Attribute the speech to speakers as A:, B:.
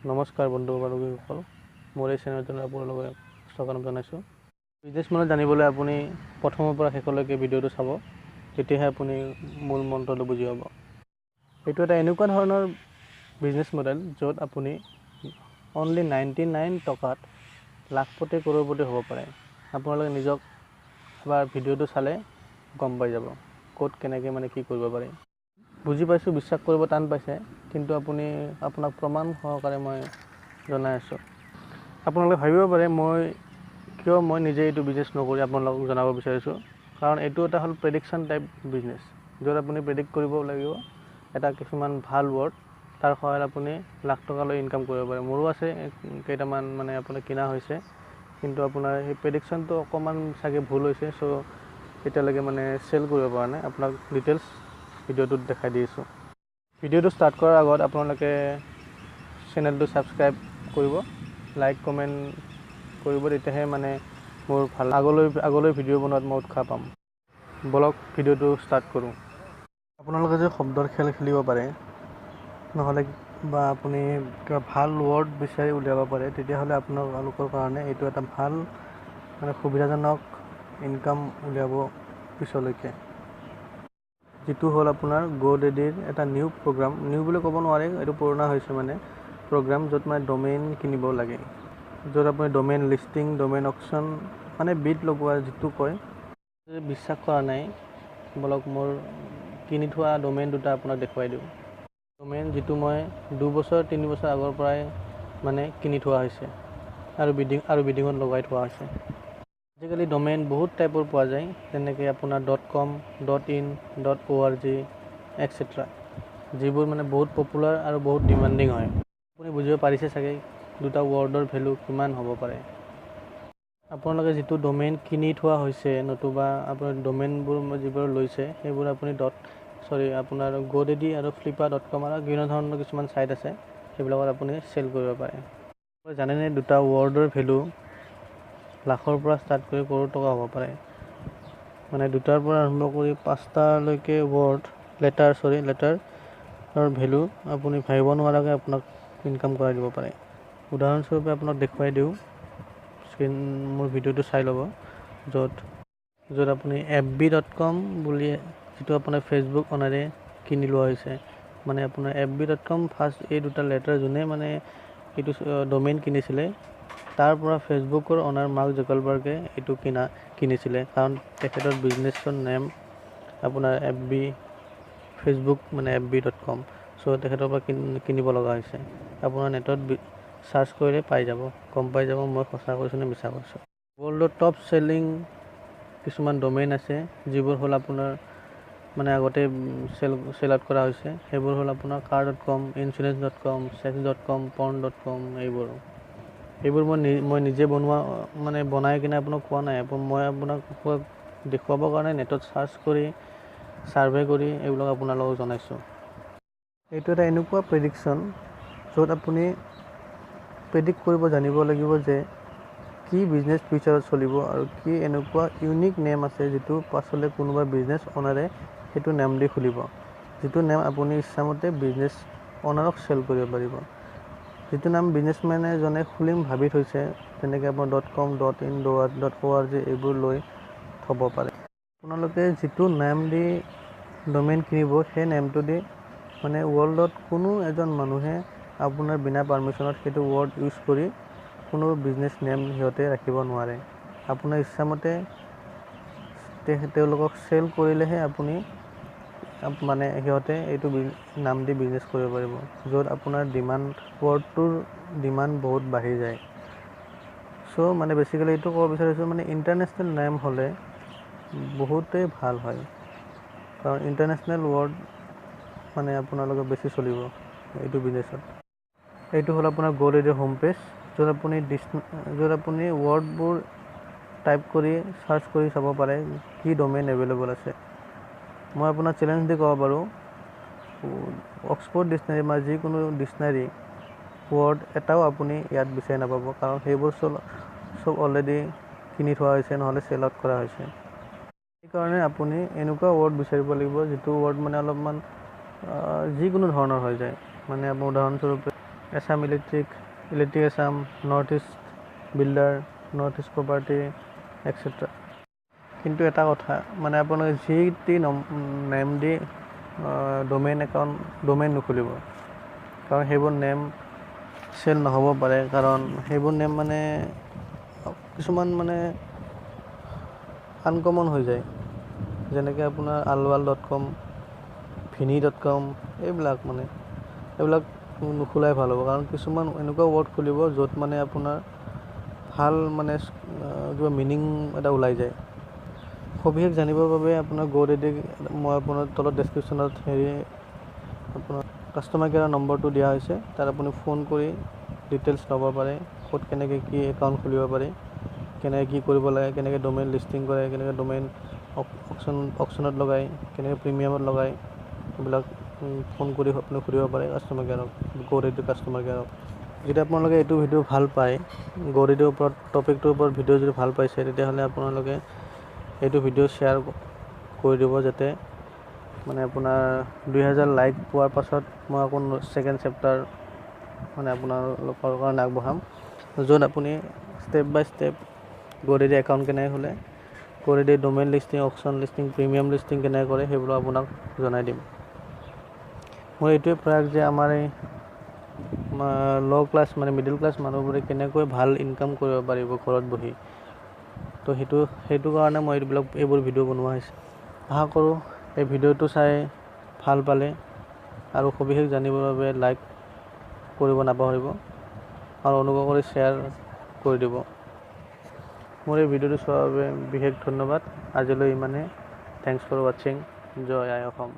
A: নমস্কাৰ বন্ধু বান্ধৱীসকল, মোৰ এই চেনেলটোলৈ আপোনালোকক স্বাগতম জনাইছোঁ। বিজনেছ মানে জানিবলৈ আপুনি প্ৰথমৰ পৰা শেষলৈকে ভিডিঅ'টো চাব, তেতিয়াহে আপুনি মূল মন্ত্ৰটো বুজি পাব। এইটো এটা এনেকুৱা ধৰণৰ বিজনেছ মডেল য'ত আপুনি অনলি 99 টকাত লাখপতি কৰোৰপতি হ'ব পাৰে। আপোনালোকে নিজক এবাৰ ভিডিঅ'টো চালে গম পাই যাব ক'ত কেনেকৈ মানে কি কৰিব পাৰে। বুজি পাইছোঁ, বিশ্বাস কৰিব টান পাইছে, কিন্তু আপোনাক প্ৰমাণ সহকাৰে মই জনাই আছোঁ। আপোনালোকে ভাবিব পাৰে মই নিজে এইটো বিজনেছ নকৰি আপোনালোকক জনাব বিচাৰিছোঁ, কাৰণ এইটো এটা হ'ল প্ৰেডিকশ্যন টাইপ বিজনেছ, য'ত আপুনি প্ৰেডিক্ট কৰিব লাগিব এটা কিছুমান ভাল ৱৰ্ড, তাৰ সহায়ত আপুনি লাখ টকালৈ ইনকাম কৰিব পাৰে। মোৰো আছে কেইটামান মানে আপোনাৰ কিনা হৈছে, কিন্তু আপোনাৰ সেই প্ৰেডিকশ্যনটো অকণমান চাগে ভুল হৈছে, চ' এতিয়ালৈকে মানে চেল কৰিব পৰা নাই। আপোনাক ডিটেইলছ ভিডিঅ'টোত দেখাই দিছোঁ। ভিডিঅ'টো ষ্টাৰ্ট কৰাৰ আগত আপোনালোকে চেনেলটো ছাবস্ক্ৰাইব কৰিব, লাইক কমেণ্ট কৰিব, তেতিয়াহে মানে মোৰ ভাল আগলৈ ভিডিঅ' বনোৱাত মই উৎসাহ পাম। বলক ভিডিঅ'টো ষ্টাৰ্ট কৰোঁ। আপোনালোকে যে শব্দৰ খেল খেলিব পাৰে, নহ'লে বা আপুনি কিবা ভাল ৱৰ্ড বিচাৰি উলিয়াব পাৰে, তেতিয়াহ'লে আপোনালোকৰ কাৰণে এইটো এটা ভাল মানে সুবিধাজনক ইনকাম উলিয়াব পিছলৈকে। যিটো হ'ল আপোনাৰ GODADDYৰ এটা নিউ প্ৰগ্ৰাম, নিউ বুলি ক'ব নোৱাৰে, এইটো পুৰণা হৈছে মানে প্ৰগ্ৰাম, য'ত মানে ডমেইন কিনিব লাগে, য'ত আপুনি ডমেইন লিষ্টিং, ডমেইন অকশ্যন মানে বিড লগোৱা যিটো কয়। বিশ্বাস কৰা নাই, বলক মোৰ কিনি থোৱা ডমেইন দুটা আপোনাক দেখুৱাই দিওঁ। ডমেইন যিটো মই 2 বছৰ 3 বছৰ আগৰ পৰাই মানে কিনি থোৱা হৈছে আৰু বিডিঙত লগাই থোৱা হৈছে। আজিকালি ডমেইন বহুত টাইপৰ পোৱা যায়, যেনেকৈ আপোনাৰ .com, .in, .org etc., যিবোৰ মানে বহুত পপুলাৰ আৰু বহুত ডিমাণ্ডিং হয়। আপুনি বুজিব পাৰিছে চাগে দুটা ৱৰ্ডৰ ভেলু কিমান হ'ব পাৰে। আপোনালোকে যিটো ডমেইন কিনি থোৱা হৈছে, নতুবা আপোনাৰ ডমেইনবোৰ যিবোৰ লৈছে, সেইবোৰ আপুনি আপোনাৰ GODADDY আৰু flippa.com আৰু বিভিন্ন ধৰণৰ কিছুমান ছাইট আছে, সেইবিলাকত আপুনি চেল কৰিব পাৰে। আপুনি জানেনে দুটা ৱৰ্ডৰ ভেলু লাখৰ পৰা ষ্টাৰ্ট কৰি কৰোৰ টকা হ'ব পাৰে। মানে দুটাৰ পৰা আৰম্ভ কৰি 5টালৈকে ৱৰ্ড লেটাৰৰ ভেলু আপুনি ভাবিব নোৱাৰাকৈ আপোনাক ইনকাম কৰাই দিব পাৰে। উদাহৰণস্বৰূপে আপোনাক দেখুৱাই দিওঁ, মোৰ ভিডিঅ'টো চাই ল'ব, য'ত আপুনি fb.com বুলি যিটো আপোনাৰ ফেচবুক অনাৰে কিনি লোৱা হৈছে, মানে আপোনাৰ fb.com ফাৰ্ষ্ট এই দুটা লেটাৰ যোনে মানে এইটো ডমেইন কিনিছিলে, তাৰ পৰা ফেচবুকৰ অনাৰ মাৰ্ক জুকাৰবাৰ্গে এইটো কিনিছিলে, কাৰণ তেখেতৰ বিজনেছৰ নেম আপোনাৰ ফেচবুক মানে fb.com, চ' তেখেতৰ পৰা কিনিব লগা হৈছে। আপোনাৰ নেটত চাৰ্চ কৰিলে পাই যাব, গম পাই যাব মই সঁচা কৈছোঁ নে মিছা কৈছোঁ। ৱৰ্ল্ডৰ টপ চেলিং কিছুমান ডমেইন আছে, যিবোৰ হ'ল আপোনাৰ মানে আগতে চেল আউট কৰা হৈছে। সেইবোৰ হ'ল আপোনাৰ car.com, insurance.com, sex.com, porn.com, এইবোৰ মই নিজে বনাই কিনে আপোনাক কোৱা নাই, মই আপোনাক দেখুৱাবৰ কাৰণে নেটত চাৰ্চ কৰি ছাৰ্ভে কৰি এইবিলাক আপোনালোকক জনাইছোঁ। এইটো এটা এনেকুৱা প্ৰেডিকশ্যন য'ত আপুনি প্ৰেডিক্ট কৰিব জানিব লাগিব যে কি বিজনেছ ফিউচাৰত চলিব আৰু কি এনেকুৱা ইউনিক নেম আছে যিটো পাছলৈ কোনোবা বিজনেছ অনাৰে সেইটো নেম দি খুলিব, যিটো নেম আপুনি ইচ্ছামতে বিজনেছ অনাৰক চেল কৰিব পাৰিব। যিটো নাম বিজনেছমেনে জনে খুলিম ভাবি থৈছে, তেনেকৈ আপোনাৰ .com, .in, .org এইবোৰ লৈ থ'ব পাৰে। আপোনালোকে যিটো নেম দি ডমেইন কিনিব, সেই নেমটো দি মানে ৱৰ্ল্ডত কোনো এজন মানুহে আপোনাৰ বিনা পাৰ্মিশ্যনত সেইটো ৱৰ্ড ইউজ কৰি কোনো বিজনেছ নেম সিহঁতে ৰাখিব নোৱাৰে। আপোনাৰ ইচ্ছামতে তেওঁলোকক চেল কৰিলেহে আপুনি মানে সিহঁতে এইটো নাম দি বিজনেছ কৰিব পাৰিব, য'ত আপোনাৰ ৱৰ্ডটোৰ ডিমাণ্ড বহুত বাঢ়ি যায়। চ' মানে বেছিকেলি এইটো ক'ব বিচাৰিছোঁ, মানে ইণ্টাৰনেশ্যনেল নেম হ'লে বহুতেই ভাল হয়, কাৰণ ইণ্টাৰনেশ্যনেল ৱৰ্ড মানে আপোনালোকে বেছি চলিব এইটো বিজনেছত। এইটো হ'ল আপোনাৰ GODADDYৰ হোম পেজ, য'ত আপুনি ৱৰ্ডবোৰ টাইপ কৰি চাৰ্চ কৰি চাব পাৰে কি ডমেইন এভেইলেবল আছে। মই আপোনাক চেলেঞ্জ দি ক'ব পাৰোঁ, অক্সফৰ্ড ডিক্সনেৰী বা যিকোনো ডিক্সনেৰী ৱৰ্ড এটাও আপুনি ইয়াত বিচাৰি নাপাব, কাৰণ সেইবোৰ চব অলৰেডি কিনি থোৱা হৈছে, নহ'লে চেল আউট কৰা হৈছে। সেইকাৰণে আপুনি এনেকুৱা ৱৰ্ড বিচাৰিব লাগিব যিটো ৱৰ্ড মানে অলপমান যিকোনো ধৰণৰ হৈ যায়। মানে আপোনাৰ উদাহৰণস্বৰূপে Assam electric Assam, north east builder, north east property et cetera. কিন্তু এটা কথা মানে আপোনালোকে যি টি নেম দি ডোমেইন নুখুলিব, কাৰণ সেইবোৰ নেম চেল নহ'ব পাৰে, কাৰণ সেইবোৰ নেম মানে কিছুমান মানে আনকমন হৈ যায়, যেনেকৈ আপোনাৰ alwal.com, vini.com এইবিলাক নোখোলাই ভাল হ'ব, কাৰণ কিছুমান এনেকুৱা ৱৰ্ড খুলিব য'ত মানে আপোনাৰ ভাল মানে কিবা মিনিং এটা ওলাই যায়। সবিশেষ জানিবৰ বাবে আপোনাৰ GODADDY মই আপোনাৰ তলত ডেছক্ৰিপশ্যনত আপোনাৰ কাষ্টমাৰ কেয়াৰৰ নম্বৰটো দিয়া হৈছে, তাত আপুনি ফোন কৰি ডিটেইলছ ল'ব পাৰে, ক'ত কেনেকৈ কি একাউণ্ট খুলিব পাৰে, কেনেকৈ কি কৰিব লাগে, কেনেকৈ ডোমেইন লিষ্টিং কৰে, কেনেকৈ ডোমেইন অকশ্যনত লগায়, কেনেকৈ প্ৰিমিয়ামত লগায়, এইবিলাক ফোন কৰি আপুনি সুধিব পাৰে কাষ্টমাৰ কেয়াৰক, GODADDY কাষ্টমাৰ কেয়াৰক। যদি আপোনালোকে এইটো ভিডিঅ' ভাল পায়, GODADDYৰ ওপৰত টপিকটোৰ ওপৰত ভিডিঅ' যদি ভাল পাইছে, তেতিয়াহ'লে আপোনালোকে এইটো ভিডিঅ' শ্বেয়াৰ কৰি দিব, যাতে মানে আপোনাৰ 2000 লাইক পোৱাৰ পাছত মই আকৌ ছেকেণ্ড চেপ্টাৰ মানে আপোনালোকৰ কাৰণে আগবঢ়াম, য'ত আপুনি ষ্টেপ বাই ষ্টেপ GODADDY একাউণ্ট কেনেকৈ খোলে, GODADDY domain listing, auction listing, premium listing কেনেকৈ কৰে, সেইবোৰ আপোনাক জনাই দিম। মোৰ এইটোৱে প্ৰয়াস যে আমাৰ এই ল' ক্লাছ মানে মিডল ক্লাছ মানুহবোৰে কেনেকৈ ভাল ইনকাম কৰিব পাৰিব ঘৰত বহি, তো সেইটো কাৰণে মই এইবোৰ ভিডিঅ' বনোৱা হৈছে। আশা কৰোঁ এই ভিডিঅ'টো চাই ভাল পালে, আৰু সবিশেষ জানিবৰ বাবে লাইক কৰিব নাপাহৰিব, আৰু অনুগ্ৰহ কৰি শ্বেয়াৰ কৰি দিব। মোৰ এই ভিডিঅ'টো চোৱাৰ বাবে বিশেষ ধন্যবাদ। আজিলৈ ইমানে। থেংকছ ফৰ ৱাচিং। জয় আই অসম।